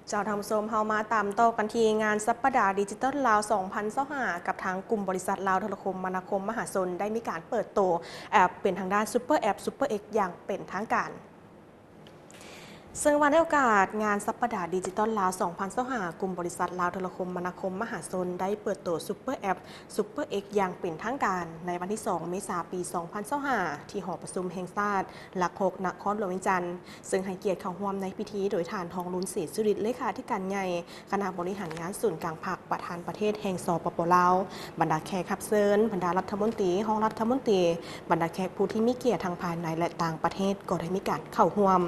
เจ้าทำโซมเฮามาตามโตกันทีงานสัปดาห์ดิจิทัลลาว2025กับทางกลุ่มบริษัทลาวโทรคมมนาคมมหาชนได้มีการเปิดตัวแอปเป็นทางด้านซูเปอร์แอปซูเปอร์เอ็กอย่างเป็นทางการซึ่งวันในโอกาสงานสัปดาห์ดิจิทัลลาว2025กลุ่มบริษัทลาวโทรคมมนาคมมหาชนได้เปิดตัวซูเปอร์แอปซูเปอร์เอ็กอย่างเป็นทางการในวันที่2เมษายนปี2025ที่หอประชุมแห่งชาติหลัก6นครหลวงเวียงจันทร์ซึ่งให้เกียรติเข้าร่วมในพิธีโดยฐานทองลุ้นศรีสุริตเลขาธิการใหญ่คณะบริหารงานศูนย์กลางภาคประธานประเทศแห่งสปป.ลาวบรรดาแขกรับเชิญบรรดารัฐมนตรีห้องรัฐมนตรีบรรดาแขกผู้ที่มีเกียรติทางภายในและต่างประเทศก็ได้มีการเข้าร่วม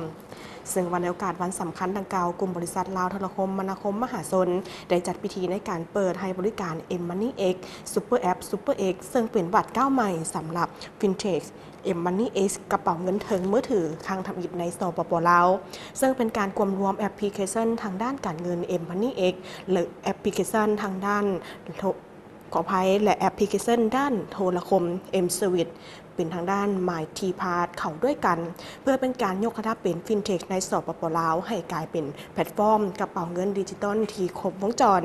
ซึ่งวันในโอกาสวันสำคัญดังกล่าวกลุ่มบริษัทลาวโทรคมมนาคมมหาชนได้จัดพิธีในการเปิดให้บริการ M-Money X Super App Super X ซึ่งเป็นบัตรก้าวใหม่สำหรับ Fintech M-Money X กระเป๋าเงินเถิงมือถือทางทำอิฐในสปป.ลาวซึ่งเป็นการรวมแอปพลิเคชันทางด้านการเงิน M-Money X หรือแอปพลิเคชันทางด้านขออภัยและแอปพลิเคชันด้านโทรคม M-Service เป็นทางด้าน My T-Pass เข้าด้วยกันเพื่อเป็นการยกระดับเป็นฟินเทคในสปป.ลาวให้กลายเป็นแพลตฟอร์มกระเป๋าเงินดิจิตอลที่ครบวงจร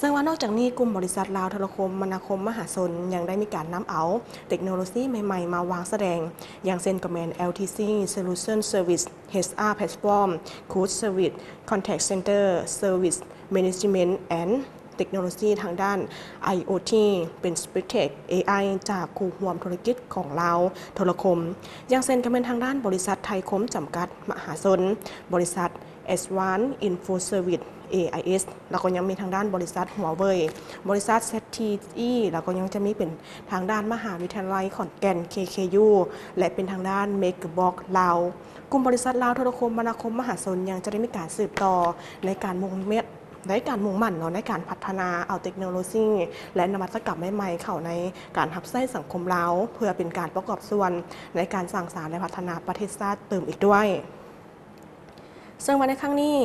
ซึ่งว่านอกจากนี้กลุ่มบริษัทลาวโทรคมมนาคมมหาชนยังได้มีการนำเอาเทคโนโลยีใหม่ๆมาวางแสดงอย่างเช่นกับแมน LTC Solution Service HR Platform Code Service Contact Center Service Management andเทคโนโลยีทางด้าน IoT เป็น Spectech AI จากคู่ร่วมธุรกิจของเราโทรคมอย่างเช่นก็เป็นทางด้านบริษัทไทยคมจำกัดมหาชนบริษัท S1 Info Service AIS แล้วก็ยังมีทางด้านบริษัทหัวเว่ยบริษัท ZTE แล้วก็ยังจะมีเป็นทางด้านมหาวิทยาลัยขอนแก่น KKU และเป็นทางด้าน Megablock ลาวกลุ่มบริษัทลาวโทรคมมนาคมมหาชนยังจะได้มีการสืบต่อในการมุ่งมั่นในการพัฒนาเอาเทคโนโลยีและนวัตกรรมใหม่ๆเข้าในการทับใช้สังคมเราเพื่อเป็นการประกอบส่วนในการสร้างสรรค์และพัฒนาประเทศชาติเติมอีกด้วยซึ่งวันในครั้งนี้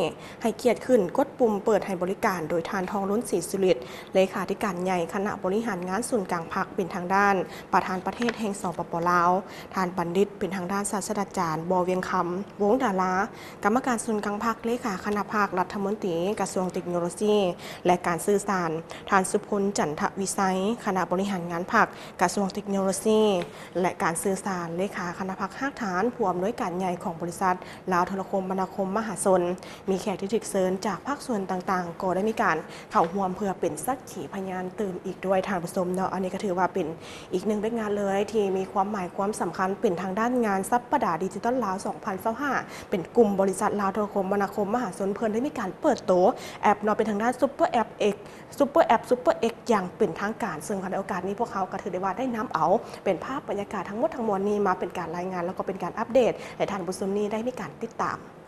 ให้เกียรติขึ้นกดปุ่มเปิดให้บริการโดยทานทองลุ้นศรีสุริตเลขาธิการใหญ่คณะบริหารงานศูนย์กลางภาคเป็นทางด้านประธานประเทศแห่งสปป.ลาวทานบัณฑิตเป็นทางด้านศาสตราจารย์บเวียงคำวงดารากรรมการศูนย์กลางภาคเลขาคณะภาครัฐมนตรีกระทรวงเทคโนโลยีและการสื่อสารทานสุพลจันทวิสัยคณะบริหารงานภาคกระทรวงเทคโนโลยีและการสื่อสารเลขาคณะภาคภาคฐานผู้อำนวยการใหญ่ของบริษัทลาวโทรคมมนาคมมหาชนมีแขกที่ถูกเชิญจากภาคส่วนต่างๆก็ได้มีการเข้าร่วมเพื่อเป็นสักขีพยานตื่มอีกด้วยทางผู้ชมเนาะอันนี้ก็ถือว่าเป็นอีกหนึ่งงานเลยที่มีความหมายความสำคัญเป็นทางด้านงานสัปดาห์ดิจิทัลลาว2025เป็นกลุ่มบริษัทลาวโทรคมมนาคมมหาชนเพื่อนได้มีการเปิดตัวแอปเนาะเป็นทางด้านซูเปอร์แอปเอ็กซูเปอร์แอปซูเปอร์เอ็กอย่างเป็นทางการซึ่งในโอกาสนี้พวกเขาก็ถือได้ว่าได้นำเอาเป็นภาพบรรยากาศทั้งหมดทั้งมวลนี้มาเป็นการรายงานแล้วก็เป็นการอัปเดตและท่านผู้ชมนี้ได้มีการติดตาม